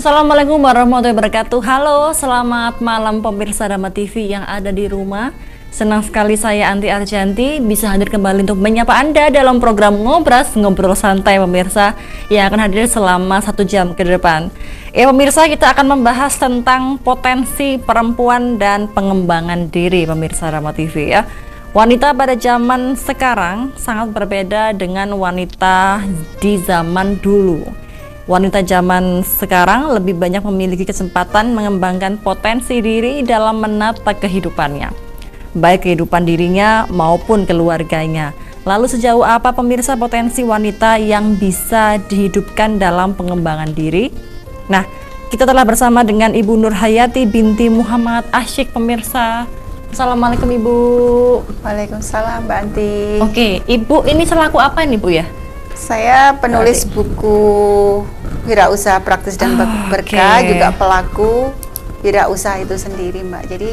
Assalamualaikum warahmatullahi wabarakatuh. Halo, selamat malam pemirsa Dharma TV yang ada di rumah. Senang sekali saya Anti Arjanti bisa hadir kembali untuk menyapa Anda dalam program Ngobras, Ngobrol Santai pemirsa, yang akan hadir selama 1 jam ke depan. Ya pemirsa, kita akan membahas tentang potensi perempuan dan pengembangan diri pemirsa Dharma TV ya. Wanita pada zaman sekarang sangat berbeda dengan wanita di zaman dulu. Wanita zaman sekarang lebih banyak memiliki kesempatan mengembangkan potensi diri dalam menata kehidupannya, baik kehidupan dirinya maupun keluarganya. Lalu sejauh apa pemirsa potensi wanita yang bisa dihidupkan dalam pengembangan diri? Nah, kita telah bersama dengan Ibu Nur Hayati binti Muhammad Asyik pemirsa. Assalamualaikum Ibu. Waalaikumsalam Mbak Anti. Oke, Ibu ini selaku apa nih Bu ya? Saya penulis buku Wirausaha Praktis dan Berkah, juga pelaku wirausaha itu sendiri Mbak. Jadi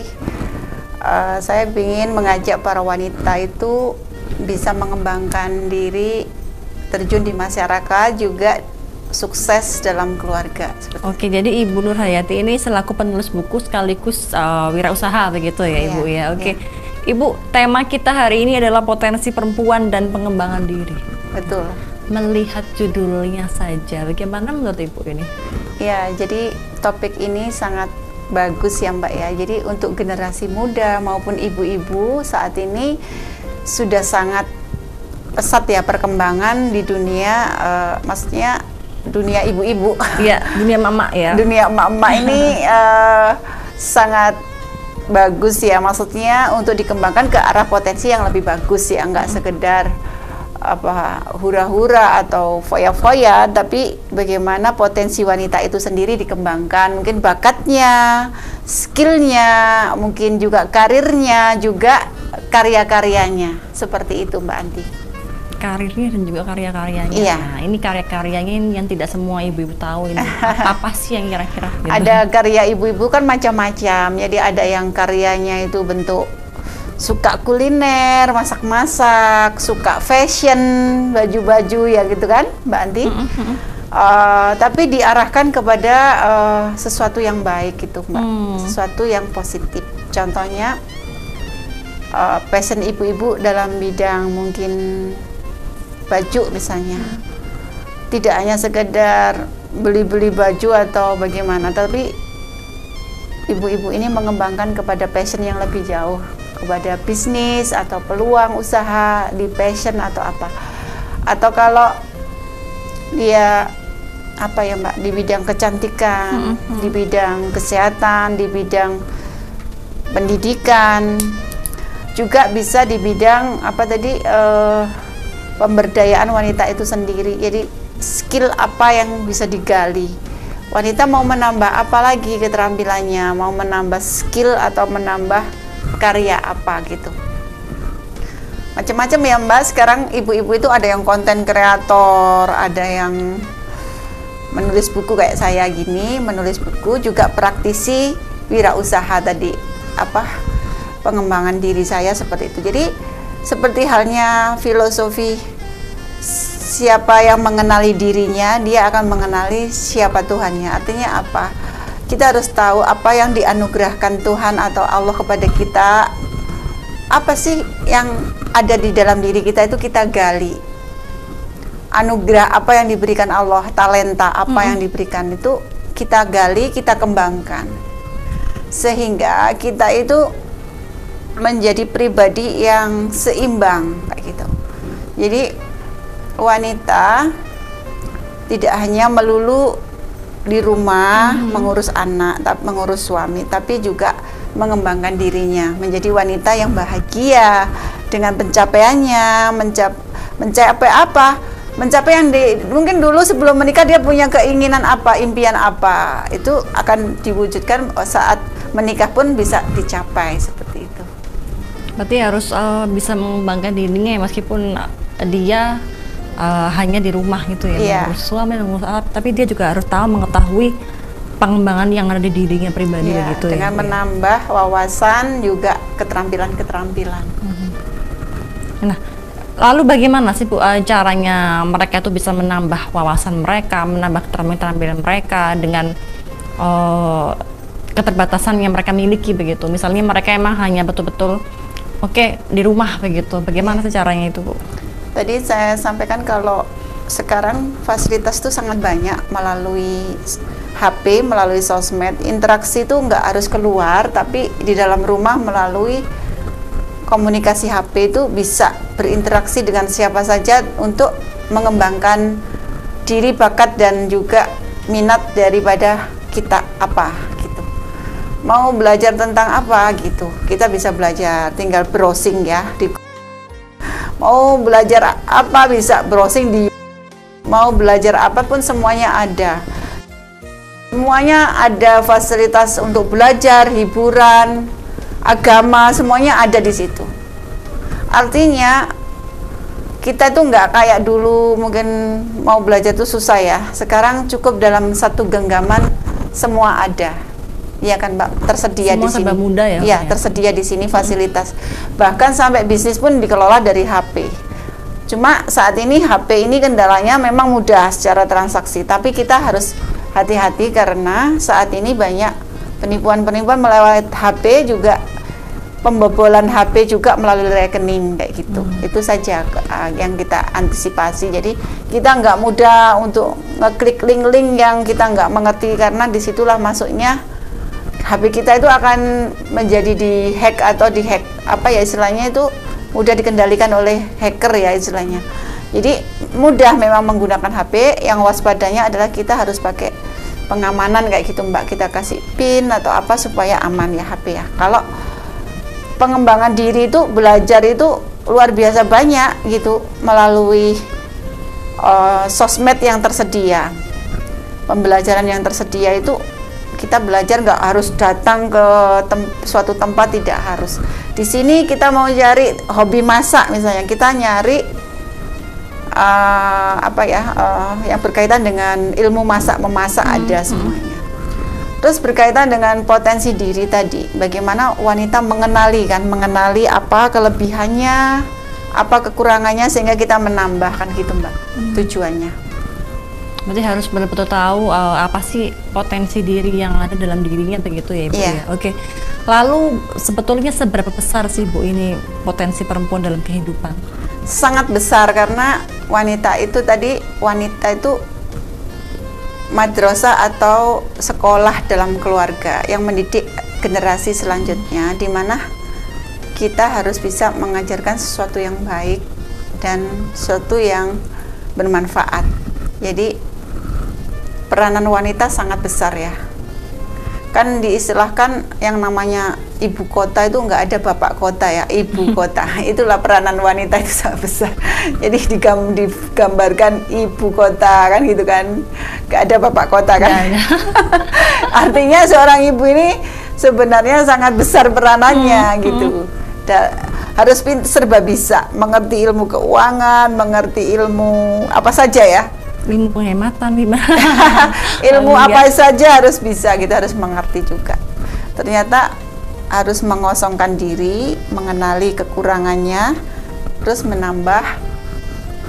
saya ingin mengajak para wanita itu bisa mengembangkan diri, terjun di masyarakat, juga sukses dalam keluarga. Oke, jadi Ibu Nur Hayati ini selaku penulis buku sekaligus wirausaha begitu ya Ibu ya. Oke, Ibu, tema kita hari ini adalah potensi perempuan dan pengembangan diri. Betul. Melihat judulnya saja, bagaimana menurut Ibu ini? Ya, jadi topik ini sangat bagus ya Mbak ya. Jadi untuk generasi muda maupun ibu-ibu saat ini sudah sangat pesat ya perkembangan di dunia, maksudnya dunia ibu-ibu. Iya, dunia mama ya. Dunia emak-emak ini sangat bagus ya, maksudnya untuk dikembangkan ke arah potensi yang lebih bagus ya, nggak sekedar hura-hura atau foya-foya, tapi bagaimana potensi wanita itu sendiri dikembangkan, mungkin bakatnya, skillnya, mungkin juga karirnya, juga karya-karyanya, seperti itu Mbak Anti. Karirnya dan juga karya-karyanya. Iya. Nah, ini karya-karyanya yang tidak semua ibu-ibu tahu ini. Apa sih yang kira-kira? Gitu? Ada karya ibu-ibu kan macam-macam. Jadi ada yang karyanya itu bentuk suka kuliner, masak-masak, suka fashion, baju-baju ya gitu kan Mbak Anti. Tapi diarahkan kepada sesuatu yang baik gitu Mbak, sesuatu yang positif. Contohnya passion ibu-ibu dalam bidang mungkin baju misalnya, tidak hanya sekedar beli-beli baju atau bagaimana, tapi ibu-ibu ini mengembangkan kepada passion yang lebih jauh, kepada bisnis atau peluang usaha di passion atau apa, atau kalau dia apa ya Mbak, di bidang kecantikan, di bidang kesehatan, di bidang pendidikan, juga bisa di bidang apa tadi, pemberdayaan wanita itu sendiri. Jadi skill apa yang bisa digali, wanita mau menambah apa lagi keterampilannya, mau menambah skill atau menambah karya apa gitu, macam-macam ya Mbak. Sekarang ibu-ibu itu ada yang konten kreator, ada yang menulis buku kayak saya gini, menulis buku, juga praktisi wirausaha tadi, pengembangan diri saya seperti itu. Jadi seperti halnya filosofi, siapa yang mengenali dirinya, dia akan mengenali siapa Tuhannya. Artinya apa? Kita harus tahu apa yang dianugerahkan Tuhan atau Allah kepada kita. Apa sih yang ada di dalam diri kita, itu kita gali. Anugerah apa yang diberikan Allah, talenta apa yang diberikan, itu kita gali, kita kembangkan. Sehingga kita itu menjadi pribadi yang seimbang kayak gitu. Jadi wanita tidak hanya melulu di rumah mengurus anak, mengurus suami, tapi juga mengembangkan dirinya menjadi wanita yang bahagia dengan pencapaiannya, mencapai apa? Mencapai yang mungkin dulu sebelum menikah dia punya keinginan apa, impian apa, itu akan diwujudkan saat menikah pun bisa dicapai seperti itu. Berarti harus bisa mengembangkan dirinya ya, meskipun dia hanya di rumah gitu ya, mengurus suami, mengurus anak, tapi dia juga harus tahu mengetahui pengembangan yang ada di dirinya pribadi begitu dengan ya. Menambah wawasan juga keterampilan-keterampilan. Nah, lalu bagaimana sih Bu caranya mereka tuh bisa menambah wawasan mereka, menambah keterampilan mereka dengan keterbatasan yang mereka miliki begitu. Misalnya mereka emang hanya betul-betul oke di rumah begitu. Bagaimana sih caranya itu, Bu? Tadi saya sampaikan kalau sekarang fasilitas itu sangat banyak melalui HP, melalui sosmed. Interaksi itu nggak harus keluar, tapi di dalam rumah melalui komunikasi HP itu bisa berinteraksi dengan siapa saja untuk mengembangkan diri, bakat, dan juga minat daripada kita apa gitu. Mau belajar tentang apa gitu, kita bisa belajar, tinggal browsing ya. Mau belajar apa bisa browsing di, mau belajar apapun semuanya ada. Semuanya ada fasilitas untuk belajar, hiburan, agama, semuanya ada di situ. Artinya kita tuh nggak kayak dulu mungkin mau belajar tuh susah ya. Sekarang cukup dalam satu genggaman semua ada. Iya kan, Mbak, tersedia semua di sini. Serba mudah ya. Iya, tersedia di sini fasilitas. Bahkan sampai bisnis pun dikelola dari HP. Cuma saat ini HP ini kendalanya memang mudah secara transaksi, tapi kita harus hati-hati karena saat ini banyak penipuan-penipuan melalui HP, juga pembobolan HP juga melalui rekening kayak gitu. Itu saja yang kita antisipasi. Jadi kita nggak mudah untuk ngeklik link-link yang kita nggak mengerti, karena disitulah masuknya HP kita itu akan menjadi dihack atau dihack apa ya istilahnya, itu mudah dikendalikan oleh hacker ya istilahnya. Jadi mudah memang menggunakan HP. Yang waspadanya adalah kita harus pakai pengamanan kayak gitu, Mbak. Kita kasih PIN atau apa supaya aman ya HP ya. Kalau pengembangan diri itu, belajar itu luar biasa banyak gitu melalui sosmed yang tersedia. Pembelajaran yang tersedia itu kita belajar nggak harus datang ke suatu tempat, tidak harus. Di sini kita mau cari hobi masak misalnya, kita nyari yang berkaitan dengan ilmu masak, memasak ada semuanya. Terus berkaitan dengan potensi diri tadi, bagaimana wanita mengenali apa kelebihannya, apa kekurangannya sehingga kita menambahkan gitu, Mbak. Tujuannya. Berarti harus benar-benar tahu apa sih potensi diri yang ada dalam dirinya begitu ya, Ibu ya. Oke. Lalu sebetulnya seberapa besar sih, Bu, ini potensi perempuan dalam kehidupan? Sangat besar, karena wanita itu madrasah atau sekolah dalam keluarga yang mendidik generasi selanjutnya, di mana kita harus bisa mengajarkan sesuatu yang baik dan sesuatu yang bermanfaat. Jadi peranan wanita sangat besar ya. Kan diistilahkan yang namanya ibu kota itu nggak ada bapak kota ya, ibu kota. Itulah peranan wanita itu sangat besar. Jadi digambarkan ibu kota kan gitu kan, nggak ada bapak kota kan. Artinya seorang ibu ini sebenarnya sangat besar peranannya gitu. Harus serba bisa, mengerti ilmu keuangan, mengerti ilmu apa saja ya. Ilmu penghematan, ilmu apa saja harus bisa, kita harus mengerti juga. Ternyata harus mengosongkan diri, mengenali kekurangannya, terus menambah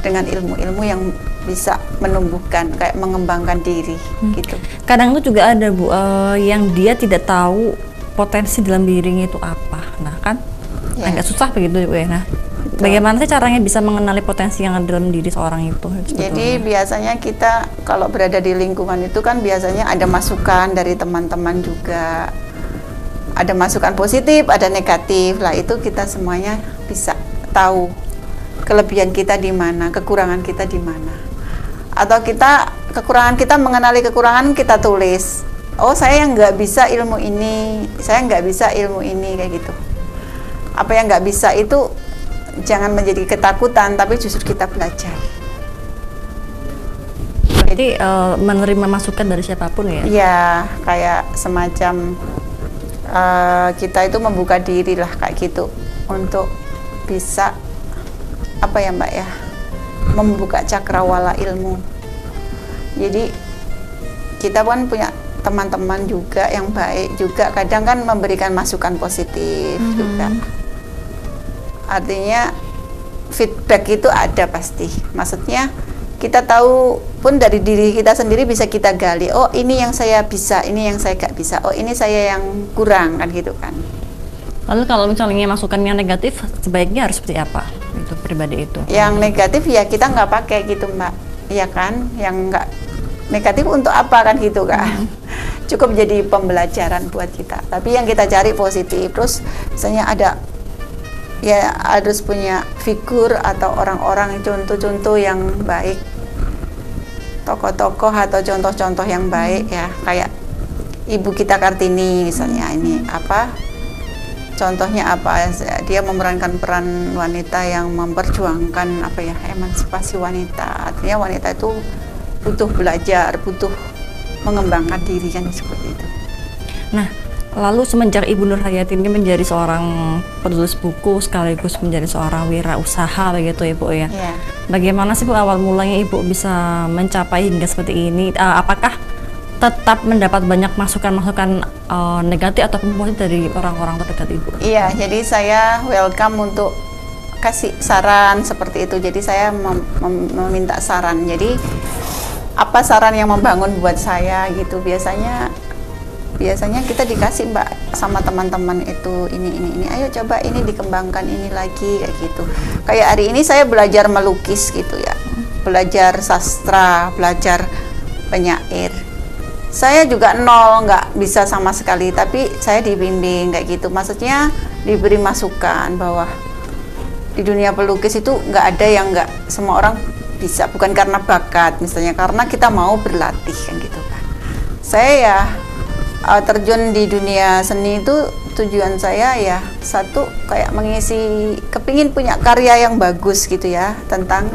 dengan ilmu-ilmu yang bisa menumbuhkan, kayak mengembangkan diri gitu. Kadang tuh juga ada, Bu, yang dia tidak tahu potensi dalam dirinya itu apa. Nah kan agak susah begitu ya. Nah, bagaimana sih caranya bisa mengenali potensi yang ada dalam diri seorang itu? Jadi biasanya kita kalau berada di lingkungan itu kan biasanya ada masukan dari teman-teman juga. Ada masukan positif, ada negatif. Lah itu kita semuanya bisa tahu kelebihan kita di mana, kekurangan kita di mana. Atau kekurangan kita, mengenali kekurangan kita tulis. Oh, saya nggak bisa ilmu ini, saya nggak bisa ilmu ini, kayak gitu. Apa yang nggak bisa itu jangan menjadi ketakutan, tapi justru kita belajar. Jadi menerima masukan dari siapapun ya? Iya, kayak semacam kita itu membuka diri lah kayak gitu untuk bisa apa ya, Mbak ya, membuka cakrawala ilmu. Jadi kita kan punya teman-teman juga yang baik juga, kadang kan memberikan masukan positif juga. Artinya feedback itu ada pasti. Maksudnya kita tahu pun dari diri kita sendiri bisa kita gali. Oh, ini yang saya bisa, ini yang saya gak bisa. Oh, ini saya yang kurang, kan gitu kan. Lalu kalau misalnya masukan yang negatif, sebaiknya harus seperti apa? Itu pribadi itu. Yang negatif ya kita nggak pakai gitu, Mbak. Iya kan? Yang nggak negatif untuk apa kan gitu kan? Cukup jadi pembelajaran buat kita. Tapi yang kita cari positif. Terus misalnya ada ya harus punya figur atau orang-orang contoh-contoh yang baik, tokoh-tokoh atau contoh-contoh yang baik ya, kayak Ibu kita Kartini misalnya. Ini apa contohnya, apa dia memerankan peran wanita yang memperjuangkan apa ya, emansipasi wanita. Artinya wanita itu butuh belajar, butuh mengembangkan diri, kan seperti itu. Nah, lalu semenjak Ibu Nur Hayati ini menjadi seorang penulis buku sekaligus menjadi seorang wirausaha begitu ya Bu ya. Yeah. Bagaimana sih Bu awal mulanya Ibu bisa mencapai hingga seperti ini? Apakah tetap mendapat banyak masukan-masukan negatif ataupun positif dari orang-orang terdekat Ibu? Iya, jadi saya welcome untuk kasih saran seperti itu. Jadi saya meminta saran. Jadi apa saran yang membangun buat saya gitu? Biasanya kita dikasih, Mbak, sama teman-teman itu ini, ayo coba ini dikembangkan ini lagi kayak gitu. Kayak hari ini saya belajar melukis gitu ya, belajar sastra, belajar penyair. Saya juga nol, nggak bisa sama sekali, tapi saya dibimbing kayak gitu. Maksudnya diberi masukan bahwa di dunia pelukis itu nggak ada yang nggak semua orang bisa, bukan karena bakat misalnya, karena kita mau berlatih kan gitu kan. Saya ya terjun di dunia seni itu tujuan saya ya satu kayak mengisi, kepingin punya karya yang bagus gitu ya tentang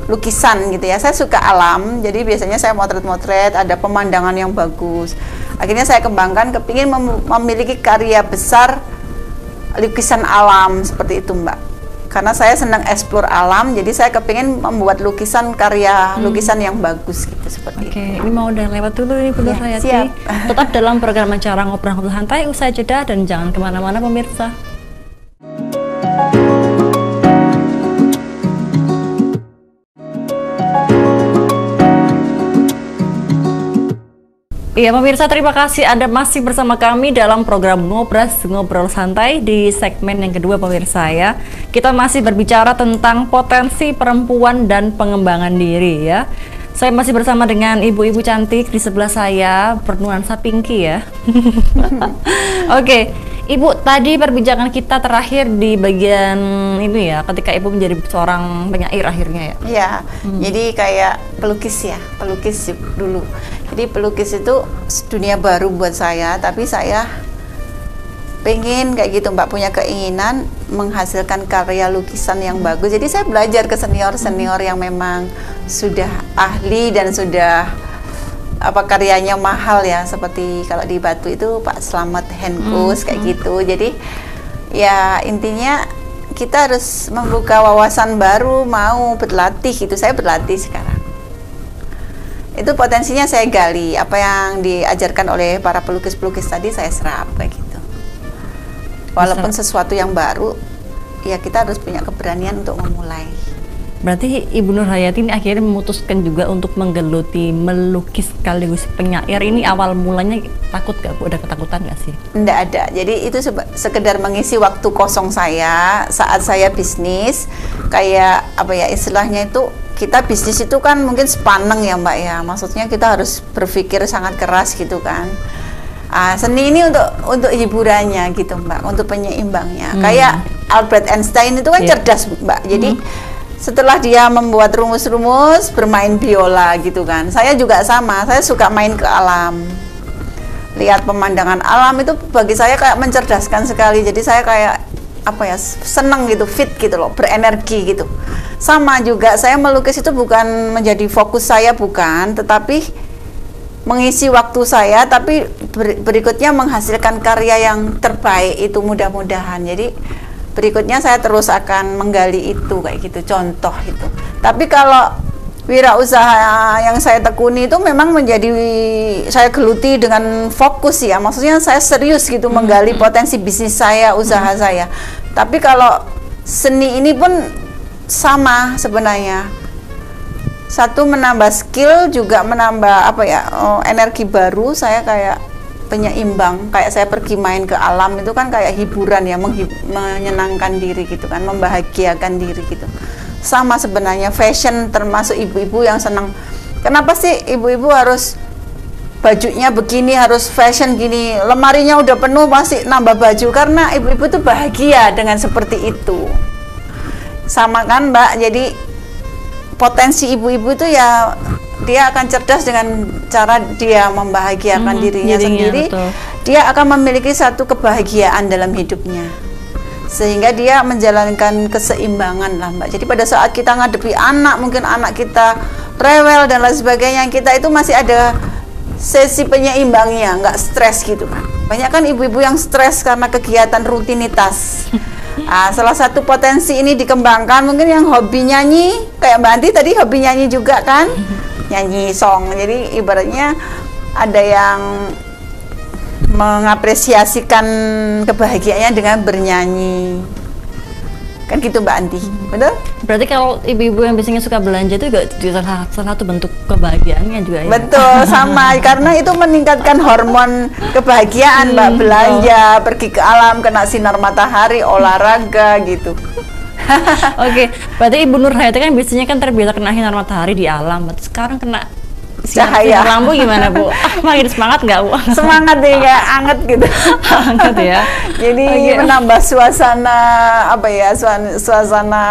lukisan gitu ya. Saya suka alam, jadi biasanya saya motret-motret, ada pemandangan yang bagus. Akhirnya saya kembangkan, kepingin memiliki karya besar lukisan alam seperti itu, Mbak. Karena saya senang eksplor alam, jadi saya kepingin membuat lukisan karya lukisan yang bagus gitu seperti itu. Oke, ini mau udah lewat dulu nih Bu Nur Hayati. Siap. Tetap dalam program acara Ngobrol Santai, usai jeda dan jangan kemana-mana pemirsa. Iya pemirsa, terima kasih Anda masih bersama kami dalam program Ngobrol Santai di segmen yang kedua pemirsa ya. Kita masih berbicara tentang potensi perempuan dan pengembangan diri ya. Saya masih bersama dengan ibu-ibu cantik di sebelah saya, bernuansa pinky ya. Oke, Ibu, tadi perbincangan kita terakhir di bagian ini ya, ketika Ibu menjadi seorang penyair akhirnya ya. Iya, jadi kayak pelukis ya, pelukis dulu. Jadi pelukis itu dunia baru buat saya, tapi saya pengen kayak gitu, Mbak, punya keinginan menghasilkan karya lukisan yang bagus. Jadi saya belajar ke senior-senior yang memang sudah ahli dan sudah apa karyanya mahal ya, seperti kalau di Batu itu Pak Slamet Henkus kayak gitu. Jadi ya intinya kita harus membuka wawasan baru, mau berlatih gitu. Saya berlatih sekarang. Itu potensinya saya gali, apa yang diajarkan oleh para pelukis-pelukis tadi saya serap kayak gitu. Walaupun sesuatu yang baru, ya kita harus punya keberanian untuk memulai. Berarti Ibu Nur Hayati ini akhirnya memutuskan juga untuk menggeluti melukis sekaligus penyair. Ini awal mulanya takut gak Bu? Ada ketakutan gak sih? Nggak ada, jadi itu sekedar mengisi waktu kosong saya saat saya bisnis. Kayak apa ya istilahnya itu, kita bisnis itu kan mungkin sepaneng ya Mbak ya. Maksudnya kita harus berpikir sangat keras gitu kan. Seni ini untuk hiburannya gitu Mbak, untuk penyeimbangnya. Kayak Albert Einstein itu kan cerdas Mbak. Jadi setelah dia membuat rumus-rumus, bermain biola gitu kan. Saya juga sama, saya suka main ke alam. Lihat pemandangan alam itu bagi saya kayak mencerdaskan sekali. Jadi saya kayak apa ya, seneng gitu, fit gitu loh, berenergi gitu. Sama juga saya melukis itu bukan menjadi fokus saya, bukan, tetapi mengisi waktu saya, tapi berikutnya menghasilkan karya yang terbaik itu mudah-mudahan. Jadi berikutnya saya terus akan menggali itu kayak gitu, contoh itu. Tapi kalau wirausaha yang saya tekuni itu memang menjadi saya geluti dengan fokus ya, maksudnya saya serius gitu menggali potensi bisnis saya, usaha saya. Tapi kalau seni ini pun sama sebenarnya. Satu menambah skill, juga menambah apa ya, energi baru. Saya kayak penyeimbang, kayak saya pergi main ke alam itu kan kayak hiburan ya, menyenangkan diri gitu kan, membahagiakan diri gitu. Sama sebenarnya fashion, termasuk ibu-ibu yang senang. Kenapa sih ibu-ibu harus bajunya begini, harus fashion gini, lemarinya udah penuh masih nambah baju? Karena ibu-ibu tuh bahagia dengan seperti itu. Sama kan Mbak, jadi potensi ibu-ibu itu ya dia akan cerdas dengan cara dia membahagiakan dirinya sendiri. Betul. Dia akan memiliki satu kebahagiaan dalam hidupnya, sehingga dia menjalankan keseimbangan lah Mbak. Jadi pada saat kita ngadepi anak, mungkin anak kita rewel dan lain sebagainya, kita itu masih ada sesi penyeimbangnya, nggak stres gitu kan. Banyak kan ibu-ibu yang stres karena kegiatan rutinitas. Salah satu potensi ini dikembangkan, mungkin yang hobi nyanyi, kayak Mbak Anti tadi hobi nyanyi juga kan, nyanyi song. Jadi ibaratnya ada yang mengapresiasikan kebahagiaannya dengan bernyanyi, kan gitu Mbak Anti, betul? Berarti kalau ibu-ibu yang biasanya suka belanja itu juga salah satu bentuk kebahagiaannya juga ya? Betul, sama, karena itu meningkatkan hormon kebahagiaan Mbak, belanja, pergi ke alam, kena sinar matahari, olahraga gitu. Oke, berarti Ibu Nurhayati kan biasanya kan terbiasa kena sinar matahari di alam, sekarang kena cahaya lampu gimana Bu? Makin semangat nggak Bu? Semangat deh, kayak anget gitu. Anget ya. Jadi menambah suasana apa ya, suasana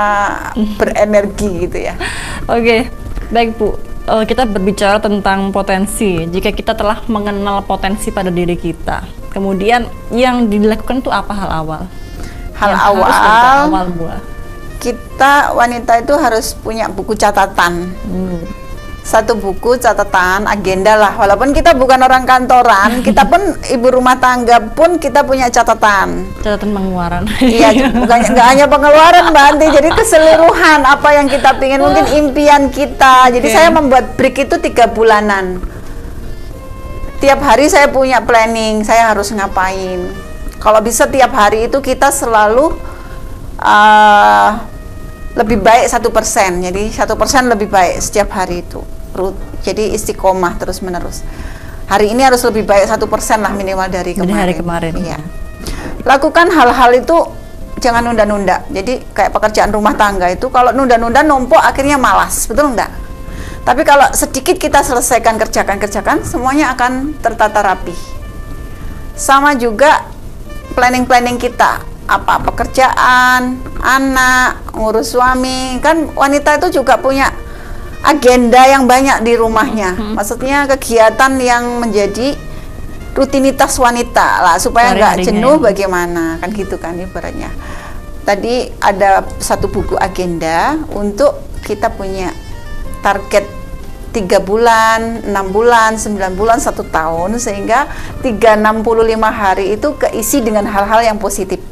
berenergi gitu ya. Oke, baik Bu. Kita berbicara tentang potensi. Jika kita telah mengenal potensi pada diri kita, kemudian yang dilakukan itu apa hal awal? Hal awal Bu. Kita wanita itu harus punya buku catatan. Satu buku catatan, agenda lah. Walaupun kita bukan orang kantoran, kita pun ibu rumah tangga pun kita punya catatan. Catatan pengeluaran. Iya, bukan nggak hanya pengeluaran Mbak Anti, jadi keseluruhan apa yang kita pingin, mungkin impian kita. Jadi saya membuat break itu 3 bulanan. Tiap hari saya punya planning, saya harus ngapain. Kalau bisa tiap hari itu kita selalu lebih baik 1%, jadi 1% lebih baik setiap hari itu. Jadi istiqomah terus menerus. Hari ini harus lebih baik 1% lah minimal dari kemarin. Iya. Lakukan hal-hal itu, jangan nunda-nunda. Jadi kayak pekerjaan rumah tangga itu, kalau nunda-nunda numpuk akhirnya malas, betul enggak? Tapi kalau sedikit kita selesaikan, kerjakan, semuanya akan tertata rapi. Sama juga planning kita. Apa pekerjaan, anak, ngurus suami, kan wanita itu juga punya agenda yang banyak di rumahnya. Maksudnya kegiatan yang menjadi rutinitas wanita lah, supaya nggak jenuh bagaimana, kan gitu kan ibaratnya. Tadi ada satu buku agenda untuk kita punya target 3 bulan, 6 bulan, 9 bulan, 1 tahun, sehingga 365 hari itu keisi dengan hal-hal yang positif.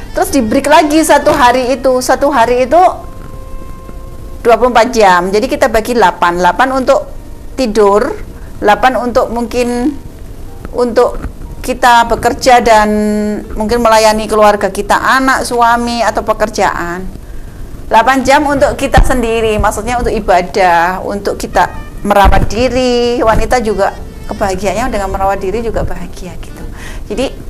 Terus di break lagi satu hari itu 24 jam. Jadi kita bagi 8 untuk tidur, 8 untuk mungkin untuk kita bekerja dan mungkin melayani keluarga kita, anak, suami, atau pekerjaan. 8 jam untuk kita sendiri, maksudnya untuk ibadah, untuk kita merawat diri. Wanita juga kebahagiaannya dengan merawat diri juga bahagia gitu. Jadi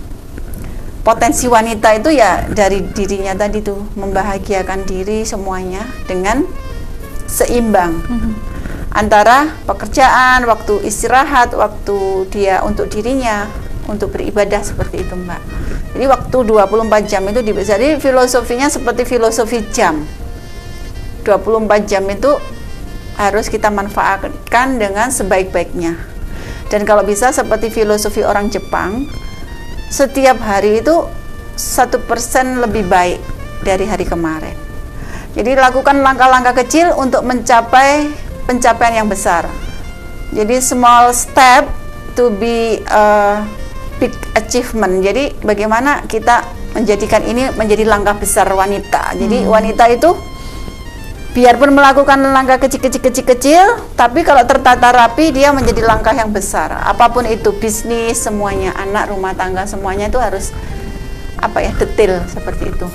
potensi wanita itu ya dari dirinya tadi tuh, membahagiakan diri semuanya dengan seimbang antara pekerjaan, waktu istirahat, waktu dia untuk dirinya, untuk beribadah, seperti itu Mbak. Jadi waktu 24 jam itu jadi filosofinya seperti filosofi jam. 24 jam itu harus kita manfaatkan dengan sebaik-baiknya. Dan kalau bisa seperti filosofi orang Jepang, setiap hari itu 1% lebih baik dari hari kemarin. Jadi lakukan langkah-langkah kecil untuk mencapai pencapaian yang besar. Jadi small step to be a big achievement. Jadi bagaimana kita menjadikan ini menjadi langkah besar wanita. Jadi wanita itu biarpun melakukan langkah kecil-kecil, tapi kalau tertata rapi dia menjadi langkah yang besar. Apapun itu, bisnis, semuanya, anak, rumah tangga, semuanya itu harus apa ya, detail seperti itu.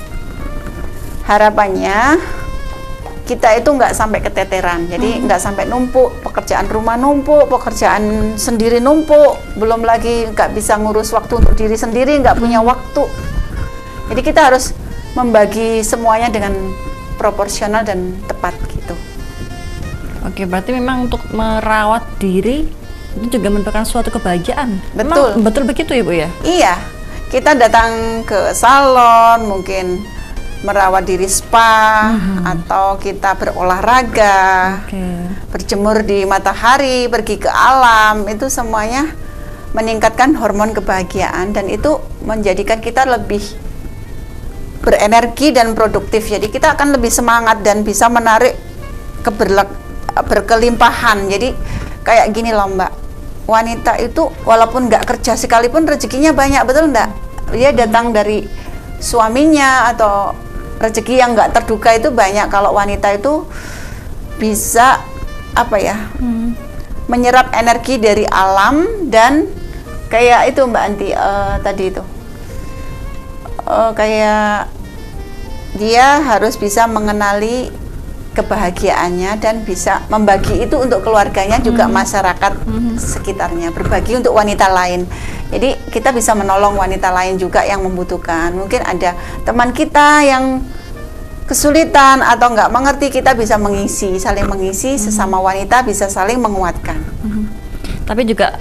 Harapannya kita itu nggak sampai keteteran, jadi nggak sampai numpuk, pekerjaan rumah numpuk, pekerjaan sendiri numpuk, belum lagi nggak bisa ngurus waktu untuk diri sendiri, nggak punya waktu. Jadi kita harus membagi semuanya dengan proporsional dan tepat gitu. Oke, berarti memang untuk merawat diri itu juga merupakan suatu kebahagiaan. Betul. Memang betul begitu ya Bu ya? Iya, kita datang ke salon, mungkin merawat diri spa, atau kita berolahraga, berjemur di matahari, pergi ke alam, itu semuanya meningkatkan hormon kebahagiaan dan itu menjadikan kita lebih berenergi dan produktif. Jadi kita akan lebih semangat dan bisa menarik berkelimpahan. Jadi kayak gini loh Mbak, wanita itu walaupun nggak kerja sekalipun rezekinya banyak, betul nggak? Dia datang dari suaminya atau rezeki yang nggak terduga itu banyak. Kalau wanita itu bisa apa ya, menyerap energi dari alam dan kayak itu Mbak Anti tadi itu kayak dia harus bisa mengenali kebahagiaannya dan bisa membagi itu untuk keluarganya juga masyarakat sekitarnya, berbagi untuk wanita lain. Jadi kita bisa menolong wanita lain juga yang membutuhkan. Mungkin ada teman kita yang kesulitan atau nggak mengerti, kita bisa mengisi, saling mengisi, sesama wanita bisa saling menguatkan. Tapi juga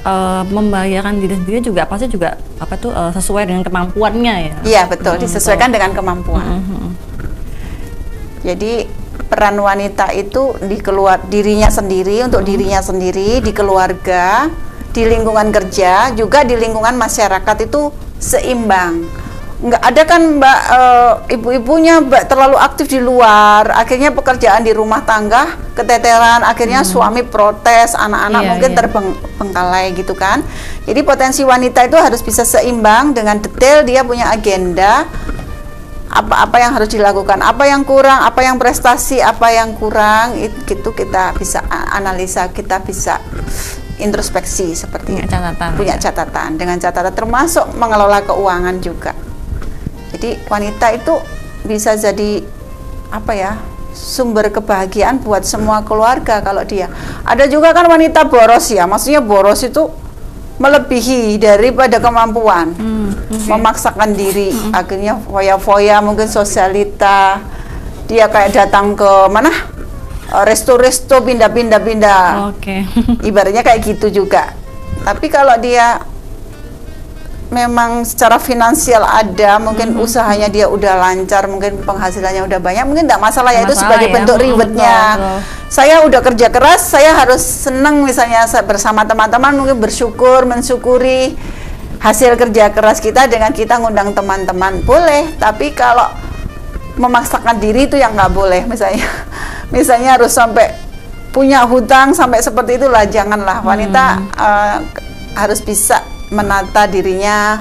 membahagiakan diri sendiri juga pasti juga apa tuh sesuai dengan kemampuannya ya? Iya betul, disesuaikan dengan kemampuan. Jadi peran wanita itu di dirinya sendiri, untuk dirinya sendiri, di keluarga, di lingkungan kerja, juga di lingkungan masyarakat itu seimbang. Nggak ada kan Mbak, ibu-ibunya Mbak terlalu aktif di luar, akhirnya pekerjaan di rumah tangga keteteran, akhirnya suami protes, anak-anak mungkin terbengkalai gitu kan. Jadi potensi wanita itu harus bisa seimbang dengan detail, dia punya agenda, apa yang harus dilakukan, apa yang kurang, apa yang prestasi, apa yang kurang, itu kita bisa analisa, kita bisa introspeksi seperti punya catatan, punya catatan, dengan catatan termasuk mengelola keuangan juga. Jadi wanita itu bisa jadi apa ya, sumber kebahagiaan buat semua keluarga kalau dia. Ada juga kan wanita boros ya, maksudnya boros itu melebihi daripada kemampuan, memaksakan diri, akhirnya foya-foya, mungkin sosialita, dia kayak datang ke mana, resto-resto, pindah-pindah, ibaratnya kayak gitu juga. Tapi kalau dia memang secara finansial ada, mungkin usahanya dia udah lancar, mungkin penghasilannya udah banyak, mungkin tidak masalah ya, itu sebagai bentuk rewardnya. Saya udah kerja keras, saya harus senang misalnya bersama teman-teman, mungkin bersyukur, mensyukuri hasil kerja keras kita dengan kita ngundang teman-teman, boleh. Tapi kalau memaksakan diri itu yang nggak boleh, misalnya harus sampai punya hutang sampai seperti itulah, janganlah. Wanita harus bisa menata dirinya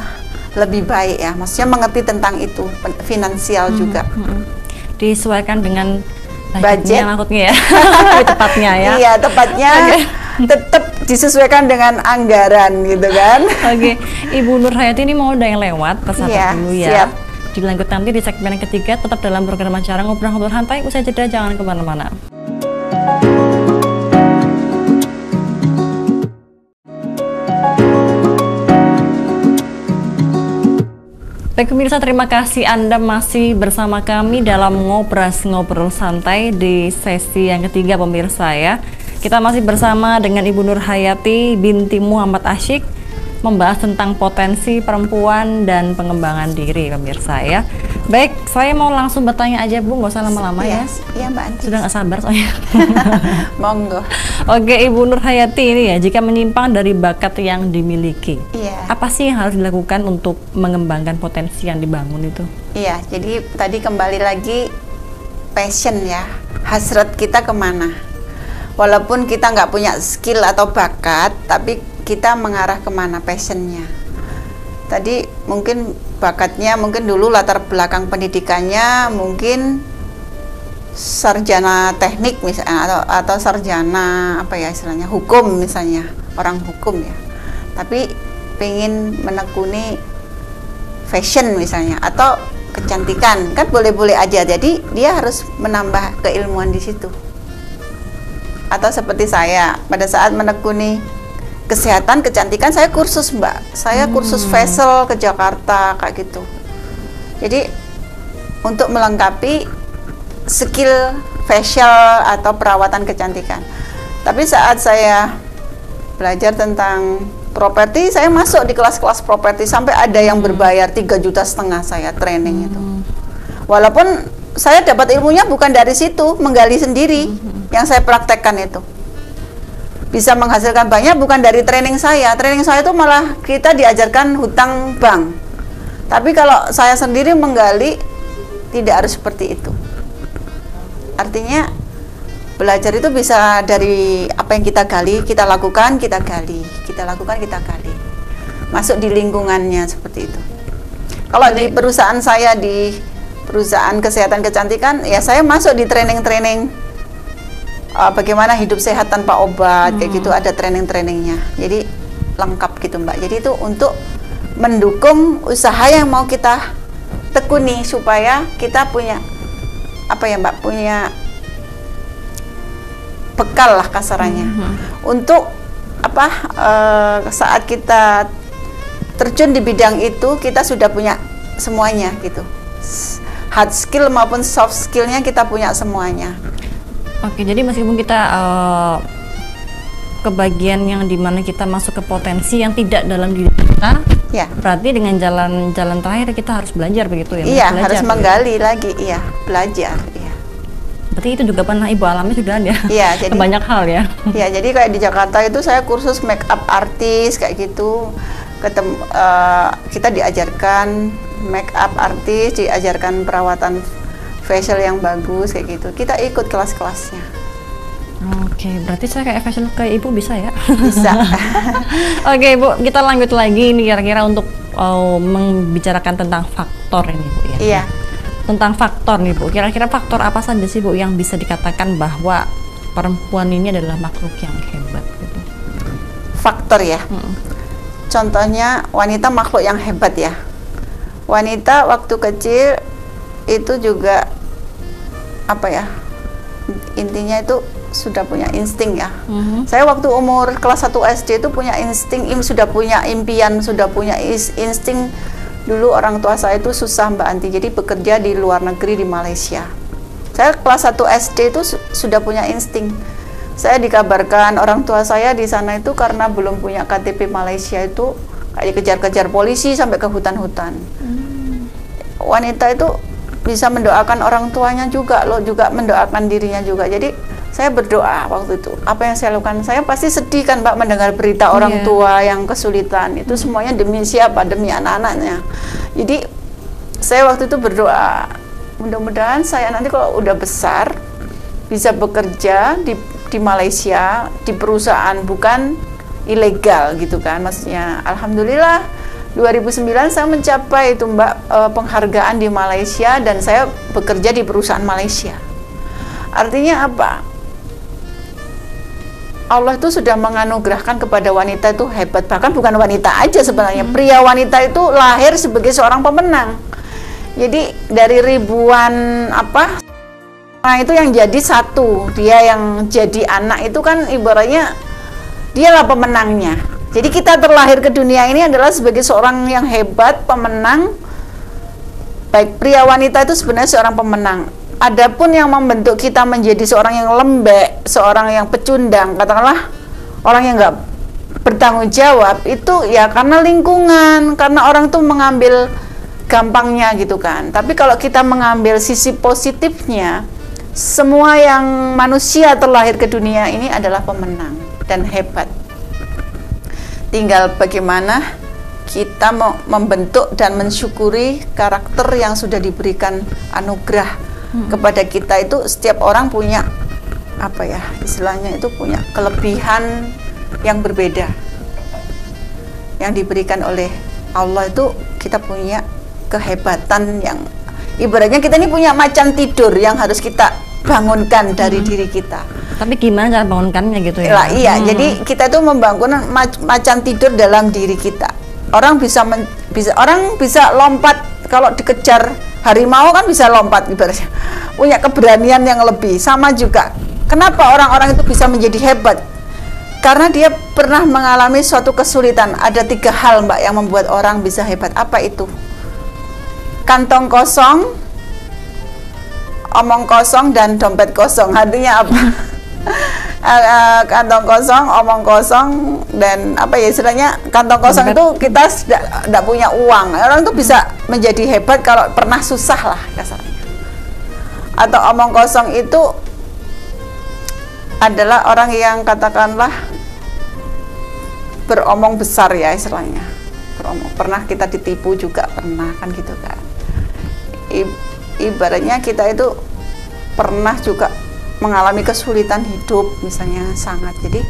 lebih baik ya, maksudnya mengerti tentang itu, finansial juga. Disesuaikan dengan budget ya, tepatnya ya. Iya, tepatnya tetap disesuaikan dengan anggaran gitu kan. Ibu Nur Hayati ini mau udah yang lewat, pesan dulu ya. Siap. Dilanjut nanti di segmen yang ketiga, tetap dalam program acara Ngobrol-Ngobrol Santai. Usai jeda, jangan kemana-mana. Baik pemirsa, terima kasih Anda masih bersama kami dalam Ngobrol Santai di sesi yang ketiga pemirsa ya. Kita masih bersama dengan Ibu Nur Hayati binti Muhammad Asyik, membahas tentang potensi perempuan dan pengembangan diri pemirsa ya. Baik, saya mau langsung bertanya aja Bu, nggak usah lama-lama ya. Iya Mbak Anti. Sudah nggak sabar soalnya. Monggo. Oke Ibu Nur Hayati ini ya, jika menyimpang dari bakat yang dimiliki, apa sih yang harus dilakukan untuk mengembangkan potensi yang dibangun itu? Iya, jadi tadi kembali lagi passion ya, hasrat kita kemana. Walaupun kita nggak punya skill atau bakat, tapi kita mengarah kemana passionnya. Tadi mungkin bakatnya, mungkin dulu latar belakang pendidikannya mungkin sarjana teknik misalnya, atau sarjana apa ya istilahnya, hukum misalnya, orang hukum ya, tapi pengen menekuni fashion misalnya, atau kecantikan, kan boleh-boleh aja. Jadi dia harus menambah keilmuan di situ. Atau seperti saya pada saat menekuni kesehatan kecantikan, saya kursus Mbak, saya kursus facial ke Jakarta kayak gitu. Jadi untuk melengkapi skill facial atau perawatan kecantikan. Tapi saat saya belajar tentang properti, saya masuk di kelas-kelas properti sampai ada yang berbayar 3,5 juta saya training itu. Walaupun saya dapat ilmunya bukan dari situ, menggali sendiri yang saya praktekkan itu. Bisa menghasilkan banyak bukan dari training saya. Training saya itu malah kita diajarkan hutang bank. Tapi kalau saya sendiri menggali, tidak harus seperti itu. Artinya belajar itu bisa dari apa yang kita gali, kita lakukan, kita gali, kita lakukan, kita gali. Masuk di lingkungannya seperti itu. Kalau di perusahaan saya, di perusahaan kesehatan kecantikan, ya saya masuk di training-training bagaimana hidup sehat tanpa obat, kayak gitu, ada training-trainingnya. Jadi lengkap gitu Mbak. Jadi itu untuk mendukung usaha yang mau kita tekuni supaya kita punya apa ya Mbak, punya bekal lah kasarannya untuk apa, saat kita terjun di bidang itu kita sudah punya semuanya gitu, hard skill maupun soft skillnya kita punya semuanya. Oke, jadi meskipun kita kebagian yang dimana kita masuk ke potensi yang tidak dalam diri kita, ya, berarti dengan jalan terakhir kita harus belajar begitu ya? Iya, belajar, harus menggali lagi, iya, belajar. Iya. Berarti itu juga pernah Ibu alami sudah ada? Iya, jadi banyak hal ya? Iya, jadi kayak di Jakarta itu saya kursus make up artist kayak gitu, kita diajarkan make up artist, diajarkan perawatan facial yang bagus kayak gitu. Kita ikut kelas-kelasnya. Oke, berarti saya kayak facial ke Ibu bisa ya? Bisa. Oke Ibu, kita lanjut lagi nih kira-kira untuk membicarakan tentang faktor ini Bu ya. Iya. Tentang faktor nih Bu, kira-kira faktor apa saja sih Bu yang bisa dikatakan bahwa perempuan ini adalah makhluk yang hebat gitu? Faktor ya. Contohnya wanita makhluk yang hebat ya. Wanita waktu kecil itu juga apa ya? Intinya itu sudah punya insting ya. Saya waktu umur kelas 1 SD itu punya insting, sudah punya impian, sudah punya insting. Dulu orang tua saya itu susah Mbak Anti, jadi bekerja di luar negeri di Malaysia. Saya kelas 1 SD itu sudah punya insting. Saya dikabarkan orang tua saya di sana itu karena belum punya KTP Malaysia itu kayak kejar-kejar polisi sampai ke hutan-hutan. Wanita itu bisa mendoakan orang tuanya juga loh, juga mendoakan dirinya juga. Jadi saya berdoa waktu itu, apa yang saya lakukan, saya pasti sedih kan Mbak mendengar berita orang tua yang kesulitan, itu semuanya demi siapa? Demi anak-anaknya. Jadi saya waktu itu berdoa, mudah-mudahan saya nanti kalau udah besar bisa bekerja di Malaysia, di perusahaan bukan ilegal gitu kan, maksudnya. Alhamdulillah 2009 saya mencapai itu Mbak, penghargaan di Malaysia dan saya bekerja di perusahaan Malaysia. Artinya apa? Allah itu sudah menganugerahkan kepada wanita itu hebat, bahkan bukan wanita aja sebenarnya, pria wanita itu lahir sebagai seorang pemenang. Jadi dari ribuan nah itu yang jadi satu, dia yang jadi anak itu kan ibaratnya dialah pemenangnya. Jadi kita terlahir ke dunia ini adalah sebagai seorang yang hebat, pemenang. Baik pria wanita itu sebenarnya seorang pemenang. Adapun yang membentuk kita menjadi seorang yang lembek, seorang yang pecundang, katakanlah orang yang nggak bertanggung jawab, itu ya karena lingkungan, karena orang tuh mengambil gampangnya gitu kan. Tapi kalau kita mengambil sisi positifnya, semua yang manusia terlahir ke dunia ini adalah pemenang dan hebat. Tinggal bagaimana kita mau membentuk dan mensyukuri karakter yang sudah diberikan anugerah kepada kita. Itu setiap orang punya apa ya istilahnya, itu punya kelebihan yang berbeda yang diberikan oleh Allah. Itu kita punya kehebatan yang ibaratnya kita ini punya macan tidur yang harus kita bangunkan dari diri kita. Tapi gimana cara bangunkannya gitu ya? Lah, iya, jadi kita tuh membangun macan tidur dalam diri kita. Orang bisa lompat Kalau dikejar harimau kan bisa lompat ibaratnya. Punya keberanian yang lebih. Sama juga. Kenapa orang-orang itu bisa menjadi hebat? Karena dia pernah mengalami suatu kesulitan. Ada 3 hal, Mbak, yang membuat orang bisa hebat. Apa itu? Kantong kosong, omong kosong, dan dompet kosong. Artinya apa? Kantong kosong, omong kosong, dan apa ya istilahnya, kantong kosong itu kita tidak punya uang. Orang itu bisa menjadi hebat kalau pernah susah lah kasarnya. Atau omong kosong itu adalah orang yang katakanlah beromong besar ya istilahnya. Beromong. Pernah kita ditipu juga, pernah kan gitu kan. Ibaratnya kita itu pernah juga mengalami kesulitan hidup misalnya sangat. Jadi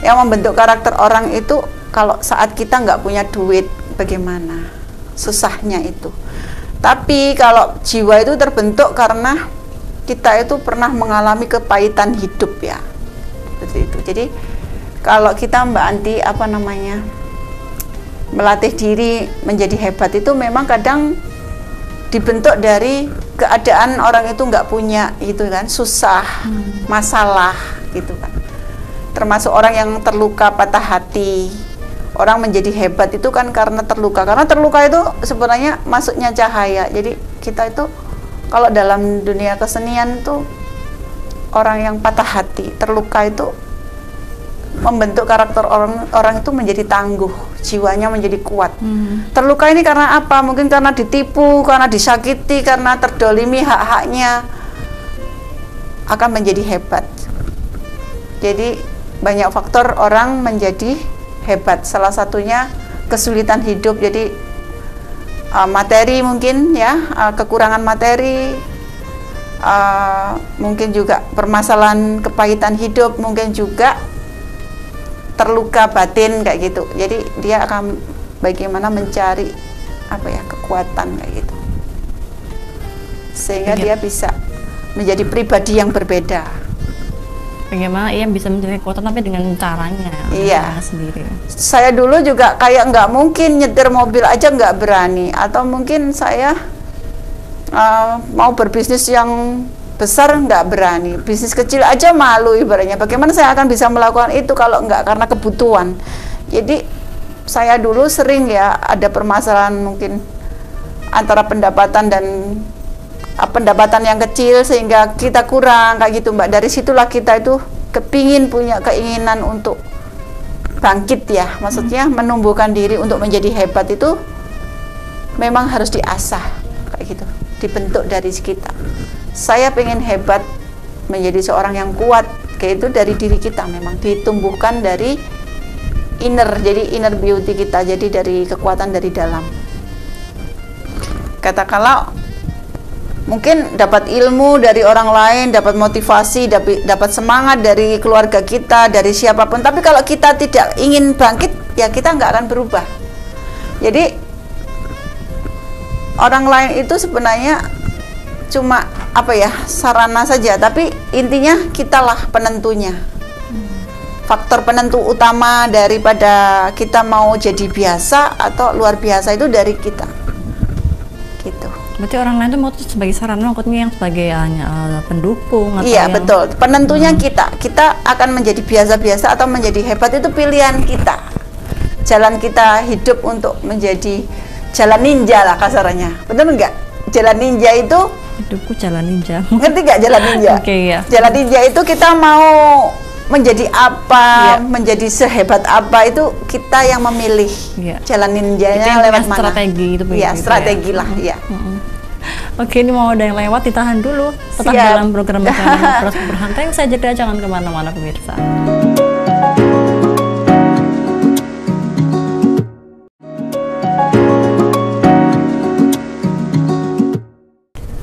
yang membentuk karakter orang itu kalau saat kita nggak punya duit bagaimana susahnya itu. Tapi kalau jiwa itu terbentuk karena kita itu pernah mengalami kepahitan hidup ya, seperti itu. Jadi kalau kita Mbak Anti melatih diri menjadi hebat itu memang kadang dibentuk dari keadaan orang itu nggak punya gitu kan, susah, masalah gitu kan. Termasuk orang yang terluka, patah hati. Orang menjadi hebat itu kan karena terluka. Karena terluka itu sebenarnya masuknya cahaya. Jadi kita itu kalau dalam dunia kesenian tuh orang yang patah hati, terluka itu membentuk karakter orang itu menjadi tangguh, jiwanya menjadi kuat. Terluka ini karena apa? Mungkin karena ditipu, karena disakiti, karena terdolimi hak-haknya, akan menjadi hebat. Jadi banyak faktor orang menjadi hebat. Salah satunya kesulitan hidup. Jadi materi mungkin ya, kekurangan materi, mungkin juga permasalahan kepahitan hidup, mungkin juga terluka batin kayak gitu. Jadi dia akan bagaimana mencari kekuatan kayak gitu, sehingga dia bisa menjadi pribadi yang berbeda. Bagaimana ia bisa mencari kekuatan tapi dengan caranya sendiri. Saya dulu juga kayak nggak mungkin nyetir mobil aja nggak berani, atau mungkin saya mau berbisnis yang besar nggak berani, bisnis kecil aja malu ibaratnya. Bagaimana saya akan bisa melakukan itu kalau nggak karena kebutuhan. Jadi saya dulu sering ya ada permasalahan mungkin antara pendapatan dan pendapatan yang kecil sehingga kita kurang kayak gitu Mbak. Dari situlah kita itu punya keinginan untuk bangkit ya, maksudnya menumbuhkan diri untuk menjadi hebat itu memang harus diasah kayak gitu, dibentuk dari kita. Saya pengen hebat menjadi seorang yang kuat kayak itu dari diri kita, memang ditumbuhkan dari inner, jadi inner beauty kita, jadi dari kekuatan dari dalam. Katakanlah mungkin dapat ilmu dari orang lain, dapat motivasi, dapat semangat dari keluarga kita, dari siapapun, tapi kalau kita tidak ingin bangkit ya kita nggak akan berubah. Jadi orang lain itu sebenarnya cuma sarana saja, tapi intinya kitalah penentunya. Faktor penentu utama daripada kita mau jadi biasa atau luar biasa itu dari kita gitu. Berarti orang lain itu mau sebagai sarana, maksudnya yang sebagai pendukung atau iya, betul. Penentunya kita akan menjadi biasa-biasa atau menjadi hebat itu pilihan kita. Jalan kita hidup untuk menjadi jalan ninja lah kasarnya. Betul enggak? Jalan ninja itu hidupku jalan ninja. Ngerti gak jalan ninja? Oke, ya. Jalan ninja itu kita mau menjadi apa, menjadi sehebat apa itu kita yang memilih. Jalan ninjanya lewat mana? Strategi itu. Iya, strategi lah. Iya. Oke, ini mau ada yang lewat, ditahan dulu. Tetap dalam program Ngobrol Bersantai. Saya jeda, jangan kemana-mana pemirsa.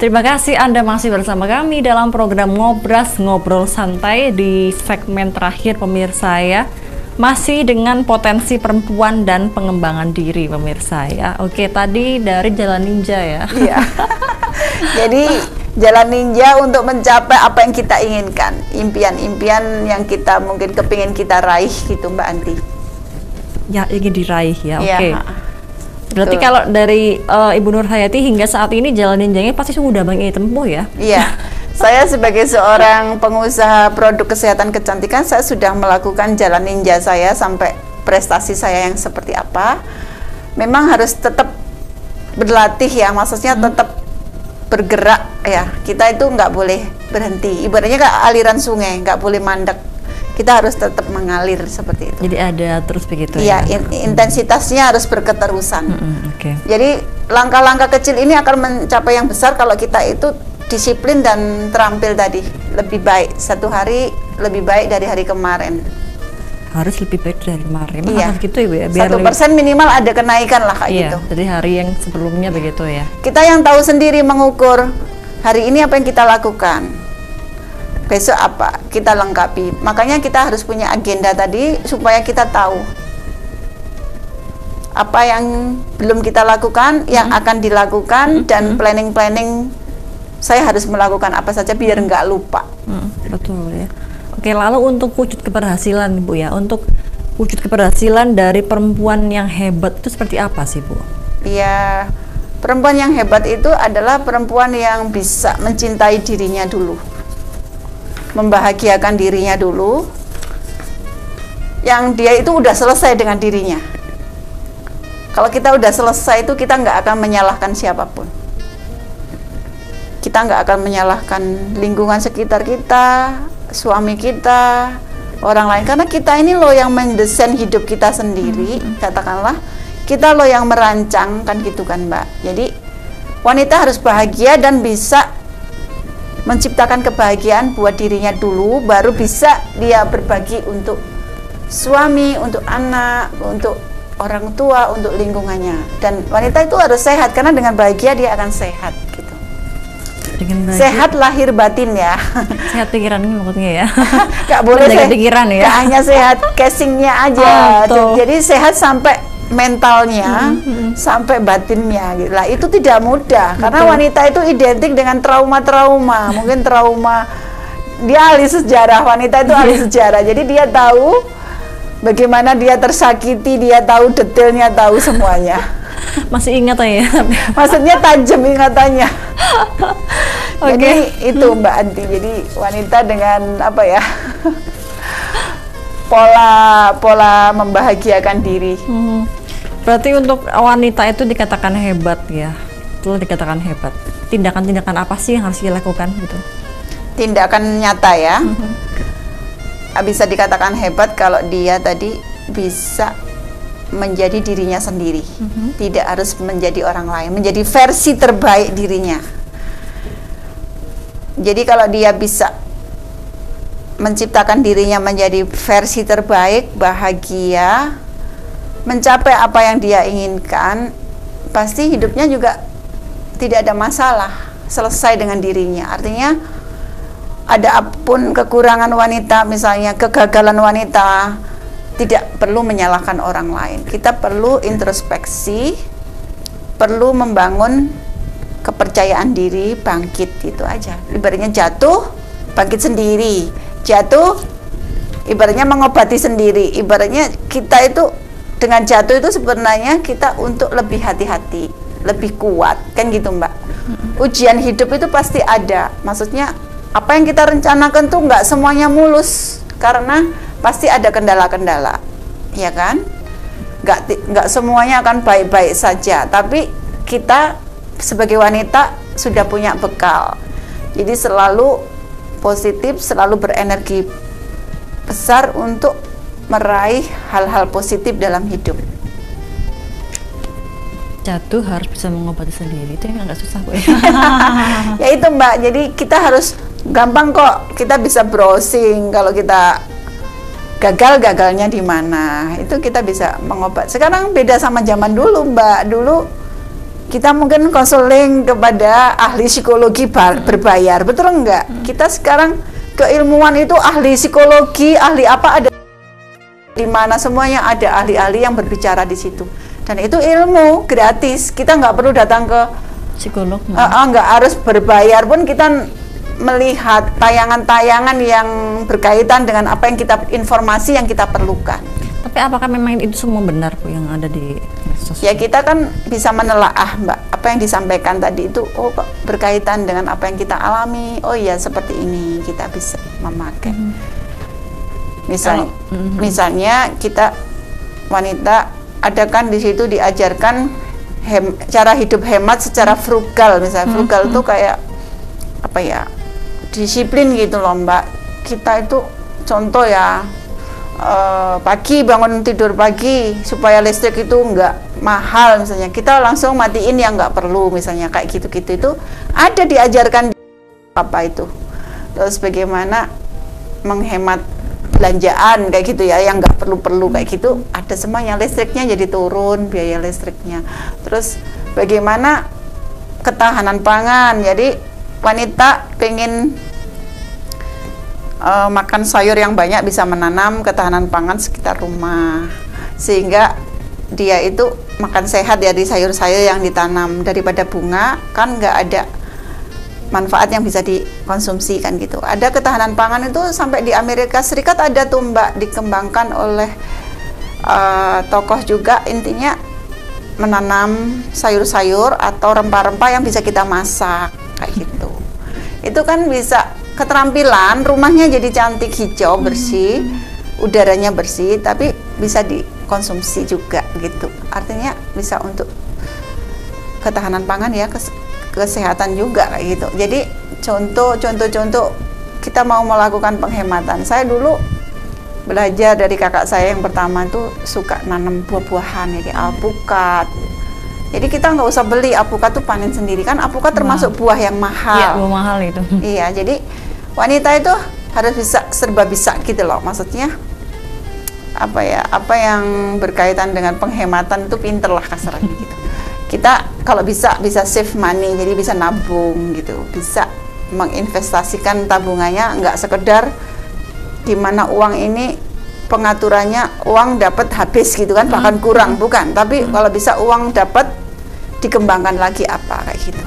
Terima kasih Anda masih bersama kami dalam program Ngobrol Santai di segmen terakhir pemirsa ya. Masih dengan potensi perempuan dan pengembangan diri pemirsa ya. Oke, tadi dari jalan ninja ya. Iya. Jadi jalan ninja untuk mencapai apa yang kita inginkan, impian-impian yang kita mungkin kepingin kita raih gitu Mbak Anti. Ya, ingin diraih ya. Oke. Berarti Betul. kalau dari Ibu Nur Hayati hingga saat ini jalan ninjanya pasti sudah banyak ditempuh ya? Iya, saya sebagai seorang pengusaha produk kesehatan kecantikan, saya sudah melakukan jalan ninja saya sampai prestasi saya yang seperti apa. Memang harus tetap berlatih ya, maksudnya tetap bergerak ya. Kita itu nggak boleh berhenti. Ibaratnya kayak aliran sungai, nggak boleh mandek. Kita harus tetap mengalir seperti itu. Jadi ada terus begitu Iya, ya? intensitasnya harus berketerusan. Oke. Jadi langkah-langkah kecil ini akan mencapai yang besar kalau kita itu disiplin dan terampil tadi. Lebih baik, satu hari lebih baik dari hari kemarin. Harus lebih baik dari kemarin. Emang Iya. harus gitu ya Bu ya? Biar 1% minimal ada kenaikan lah kayak iya, gitu. dari hari yang sebelumnya begitu ya? Kita yang tahu sendiri mengukur hari ini apa yang kita lakukan, besok apa kita lengkapi. Makanya kita harus punya agenda tadi supaya kita tahu apa yang belum kita lakukan, yang akan dilakukan, dan planning saya harus melakukan apa saja biar nggak lupa. Betul ya. Oke, lalu untuk wujud keberhasilan Bu ya, untuk wujud keberhasilan dari perempuan yang hebat itu seperti apa sih Bu? Ya, perempuan yang hebat itu adalah perempuan yang bisa mencintai dirinya dulu, membahagiakan dirinya dulu, yang dia itu udah selesai dengan dirinya. Kalau kita udah selesai itu kita nggak akan menyalahkan siapapun. Kita nggak akan menyalahkan lingkungan sekitar kita, suami kita, orang lain, karena kita ini loh yang mendesain hidup kita sendiri. Katakanlah kita loh yang merancang, kan gitu kan Mbak. Jadi wanita harus bahagia dan bisa menciptakan kebahagiaan buat dirinya dulu, baru bisa dia berbagi untuk suami, untuk anak, untuk orang tua, untuk lingkungannya. Dan wanita itu harus sehat, karena dengan bahagia dia akan sehat gitu. Dengan bahagia, Sehat lahir batin ya. sehat pikiran ini maksudnya ya? Gak boleh Menjaga sehat pikiran ya? Gak hanya sehat casingnya aja. Betul. Jadi sehat sampai mentalnya, sampai batinnya gitu. Lah itu tidak mudah, karena wanita itu identik dengan trauma-trauma. Mungkin trauma, dia ahli sejarah, wanita itu ahli sejarah. Jadi dia tahu bagaimana dia tersakiti, dia tahu detailnya, tahu semuanya. Masih ingat ya? Maksudnya tajam ingatannya. Oke. Jadi itu Mbak Anti. Jadi wanita dengan apa ya? pola membahagiakan diri. Berarti untuk wanita itu dikatakan hebat ya? Itu dikatakan hebat. Tindakan-tindakan apa sih yang harus dilakukan gitu? Tindakan nyata ya. Bisa dikatakan hebat kalau dia tadi bisa menjadi dirinya sendiri, tidak harus menjadi orang lain, menjadi versi terbaik dirinya. Jadi kalau dia bisa menciptakan dirinya menjadi versi terbaik, bahagia, mencapai apa yang dia inginkan, pasti hidupnya juga tidak ada masalah, selesai dengan dirinya. Artinya ada pun kekurangan wanita, misalnya kegagalan wanita, tidak perlu menyalahkan orang lain. Kita perlu introspeksi, perlu membangun kepercayaan diri, bangkit, itu aja. Ibaratnya jatuh, bangkit sendiri. Jatuh, ibaratnya mengobati sendiri. Ibaratnya kita itu dengan jatuh itu sebenarnya kita untuk lebih hati-hati, lebih kuat, kan gitu Mbak. Ujian hidup itu pasti ada. Maksudnya apa yang kita rencanakan tuh nggak semuanya mulus, karena pasti ada kendala-kendala, ya kan? Nggak semuanya akan baik-baik saja, tapi kita sebagai wanita sudah punya bekal. Jadi selalu positif, selalu berenergi besar untuk meraih hal-hal positif dalam hidup. Jatuh harus bisa mengobati sendiri, itu yang agak susah Bu. Ya itu Mbak, jadi kita harus gampang kok, kita bisa browsing kalau kita gagalnya di mana, itu kita bisa mengobat. Sekarang beda sama zaman dulu Mbak. Dulu kita mungkin konseling kepada ahli psikologi berbayar, betul enggak? Kita sekarang keilmuan itu ahli psikologi, ahli apa ada di mana, semuanya ada ahli-ahli yang berbicara di situ. Dan itu ilmu gratis, kita nggak perlu datang ke psikolog. Nggak harus berbayar pun kita melihat tayangan-tayangan yang berkaitan dengan apa yang informasi yang kita perlukan. Tapi Tapi apakah memang itu semua benar Bu yang ada di medsos? Ya kita kan bisa menelaah Mbak, apa yang disampaikan tadi itu oh kok berkaitan dengan apa yang kita alami. Oh iya seperti ini kita bisa memakai. Misalnya kita wanita ada kan di situ diajarkan cara hidup hemat secara frugal. Misalnya frugal itu kayak apa ya, disiplin gitu loh Mbak. Kita itu contoh ya, pagi bangun tidur pagi supaya listrik itu nggak mahal misalnya, kita langsung matiin yang nggak perlu misalnya, kayak gitu-gitu itu ada diajarkan apa itu. Terus bagaimana menghemat belanjaan kayak gitu ya, yang nggak perlu-perlu kayak gitu ada semuanya, listriknya jadi turun biaya listriknya. Terus bagaimana ketahanan pangan, jadi wanita pengen makan sayur yang banyak, bisa menanam ketahanan pangan sekitar rumah sehingga dia itu makan sehat ya, di sayur-sayur yang ditanam, daripada bunga kan nggak ada manfaat yang bisa dikonsumsi kan gitu. Ada ketahanan pangan itu sampai di Amerika Serikat ada tuh Mbak, dikembangkan oleh tokoh juga, intinya menanam sayur-sayur atau rempah-rempah yang bisa kita masak kayak gitu. Itu kan bisa keterampilan, rumahnya jadi cantik, hijau, bersih, udaranya bersih, tapi bisa dikonsumsi juga gitu. Artinya bisa untuk ketahanan pangan ya, kesehatan juga kayak gitu. Jadi contoh kita mau melakukan penghematan. Saya dulu belajar dari kakak saya yang pertama tuh suka nanam buah-buahan, jadi alpukat. Jadi kita nggak usah beli, alpukat tuh panen sendiri kan. Alpukat termasuk buah yang mahal. Iya, buah mahal itu. Iya, jadi wanita itu harus bisa, serba bisa gitu loh. Maksudnya apa ya? Apa yang berkaitan dengan penghematan itu pinter lah kasarnya gitu. Kita kalau bisa save money, jadi bisa nabung gitu, bisa menginvestasikan tabungannya, nggak sekedar gimana uang ini pengaturannya uang dapat habis gitu kan, bahkan kurang, bukan. Tapi kalau bisa uang dapat dikembangkan lagi apa kayak gitu.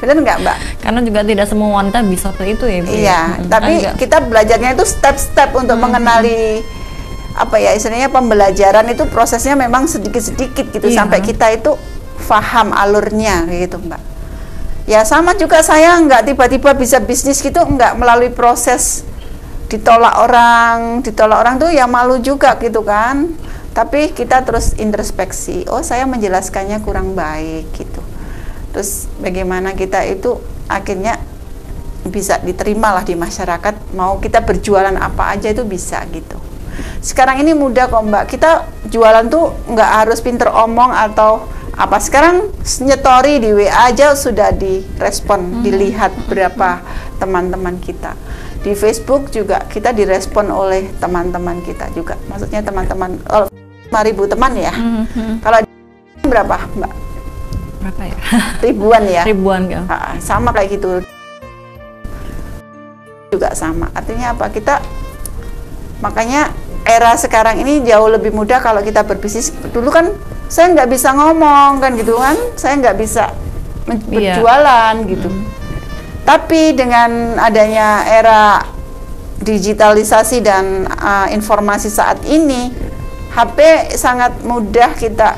Benar nggak Mbak? Karena juga tidak semua wanita bisa seperti itu ya Bu. Iya, tapi kita belajarnya itu step-step untuk mengenali apa ya, istilahnya pembelajaran itu prosesnya memang sedikit-sedikit gitu sampai kita itu paham alurnya kayak gitu Mbak. Ya sama juga saya nggak tiba-tiba bisa bisnis gitu, nggak melalui proses ditolak orang tuh ya malu juga gitu kan. Tapi kita terus introspeksi, oh saya menjelaskannya kurang baik gitu. Terus bagaimana kita itu akhirnya bisa diterima lah di masyarakat, mau kita berjualan apa aja itu bisa gitu. Sekarang ini mudah kok Mbak, kita jualan tuh nggak harus pinter omong atau apa. Sekarang nyetori di WA aja sudah direspon, dilihat berapa teman-teman kita. Di Facebook juga kita direspon oleh teman-teman kita juga. Maksudnya teman-teman 5.000 teman ya. Kalau berapa Mbak? Berapa ya? Ribuan ya. Ribuan ya. Sama kayak gitu. Juga sama. Artinya apa? Kita makanya era sekarang ini jauh lebih mudah kalau kita berbisnis. Dulu kan saya nggak bisa ngomong kan gitu kan. Saya nggak bisa berjualan gitu. Tapi dengan adanya era digitalisasi dan informasi saat ini, HP sangat mudah, kita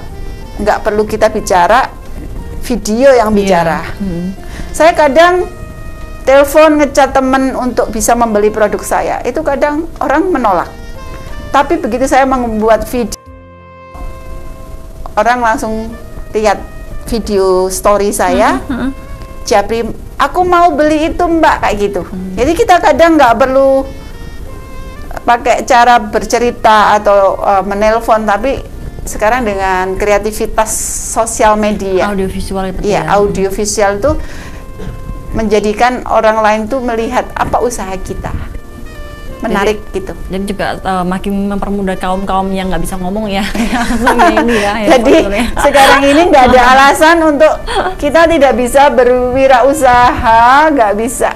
nggak perlu kita bicara, video yang bicara. Saya kadang telepon ngechat temen untuk bisa membeli produk saya, itu kadang orang menolak. Tapi begitu saya membuat video, orang langsung lihat video story saya, Japri, aku mau beli itu Mbak, kayak gitu. Jadi kita kadang nggak perlu pakai cara bercerita atau menelpon, tapi sekarang dengan kreativitas sosial media, audiovisual itu ya, audiovisual itu menjadikan orang lain tuh melihat apa usaha kita, menarik gitu. Jadi juga makin mempermudah kaum yang nggak bisa ngomong ya. Jadi sekarang ini nggak ada alasan untuk kita tidak bisa berwirausaha, nggak bisa.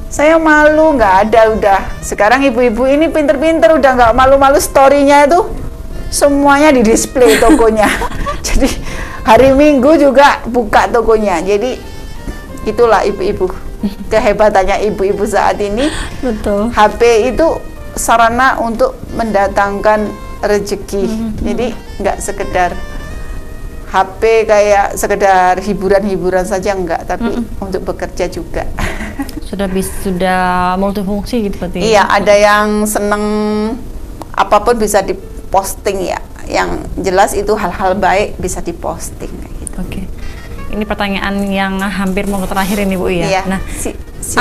Saya malu, nggak ada udah. Sekarang ibu-ibu ini pinter-pinter, udah nggak malu-malu, story-nya itu semuanya di display tokonya. Jadi hari Minggu juga buka tokonya. Jadi itulah ibu-ibu, kehebatannya ibu-ibu saat ini. Betul. HP itu sarana untuk mendatangkan rezeki. Jadi nggak sekedar HP kayak sekedar hiburan-hiburan saja, enggak, tapi untuk bekerja juga. Sudah multifungsi gitu berarti. Iya, ada yang seneng apapun bisa diposting ya. Yang jelas itu hal-hal baik bisa diposting kayak gitu. Oke. Ini pertanyaan yang hampir mau terakhir ini Bu ya. Iya, Nah,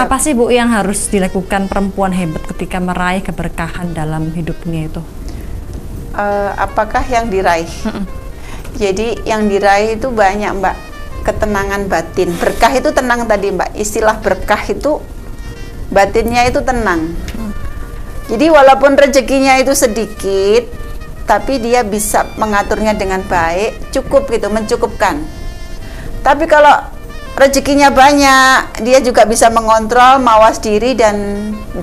apa sih Bu yang harus dilakukan perempuan hebat ketika meraih keberkahan dalam hidupnya itu? Apakah yang diraih? Jadi yang diraih itu banyak Mbak, ketenangan batin. Berkah itu tenang tadi Mbak, istilah berkah itu batinnya itu tenang. Jadi walaupun rezekinya itu sedikit, tapi dia bisa mengaturnya dengan baik, cukup gitu, mencukupkan. Tapi kalau rezekinya banyak, dia juga bisa mengontrol, mawas diri dan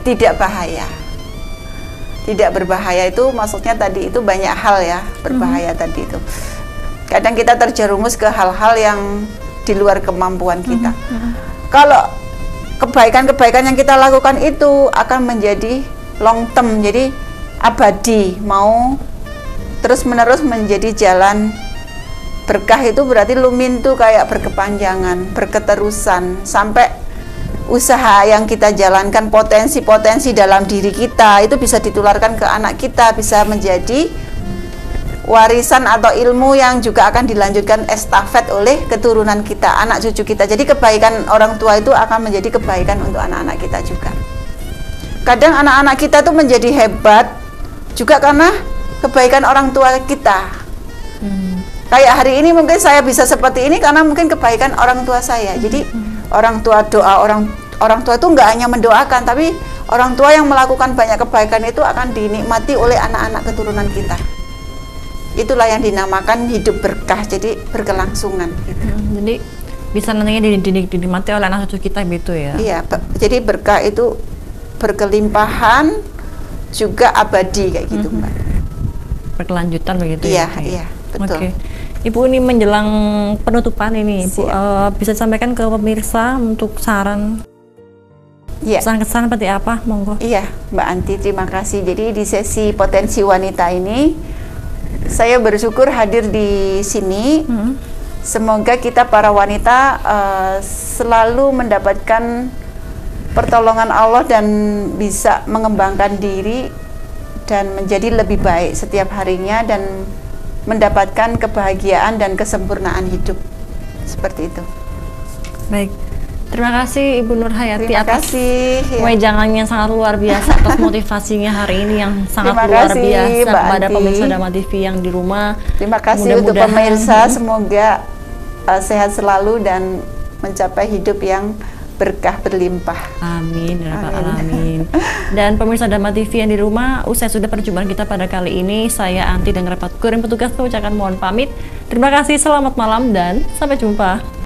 tidak bahaya. Tidak berbahaya itu maksudnya tadi itu banyak hal ya, berbahaya tadi itu. Kadang kita terjerumus ke hal-hal yang di luar kemampuan kita. Kalau kebaikan-kebaikan yang kita lakukan itu akan menjadi long term, jadi abadi, mau terus-menerus menjadi jalan berkah. Itu berarti lumin tuh kayak berkepanjangan, berketerusan, sampai usaha yang kita jalankan, potensi-potensi dalam diri kita itu bisa ditularkan ke anak kita, bisa menjadi warisan atau ilmu yang juga akan dilanjutkan estafet oleh keturunan kita, anak cucu kita. Jadi kebaikan orang tua itu akan menjadi kebaikan untuk anak-anak kita juga. Kadang anak-anak kita tuh menjadi hebat juga karena kebaikan orang tua kita. Kayak hari ini mungkin saya bisa seperti ini karena mungkin kebaikan orang tua saya. Jadi orang tua doa, orang tua itu nggak hanya mendoakan, tapi orang tua yang melakukan banyak kebaikan itu akan dinikmati oleh anak-anak keturunan kita. Itulah yang dinamakan hidup berkah, jadi berkelangsungan gitu. Jadi bisa nantinya dinikmati oleh anak cucu kita gitu ya. Iya, jadi berkah itu berkelimpahan juga abadi kayak gitu Mbak. Berkelanjutan begitu ya. Iya, betul. Oke. Ibu, ini menjelang penutupan ini, Bu, bisa disampaikan ke pemirsa untuk saran, kesan-kesan seperti apa, monggo. Iya, Mbak Anti, terima kasih. Jadi di sesi potensi wanita ini saya bersyukur hadir di sini. Semoga kita para wanita selalu mendapatkan pertolongan Allah dan bisa mengembangkan diri dan menjadi lebih baik setiap harinya dan mendapatkan kebahagiaan dan kesempurnaan hidup. Seperti itu. Baik. Terima kasih Ibu Nur Hayati atas wejangan yang sangat luar biasa, atas motivasinya hari ini yang sangat luar biasa kepada pemirsa Dharma TV yang di rumah. Terima kasih untuk pemirsa, semoga sehat selalu dan mencapai hidup yang berkah berlimpah. Amin, ya rabbal alamin. Dan pemirsa Dharma TV yang di rumah, usai sudah perjumpaan kita pada kali ini, saya Anti dan rapat kuring petugas mengucapkan mohon pamit. Terima kasih, selamat malam dan sampai jumpa.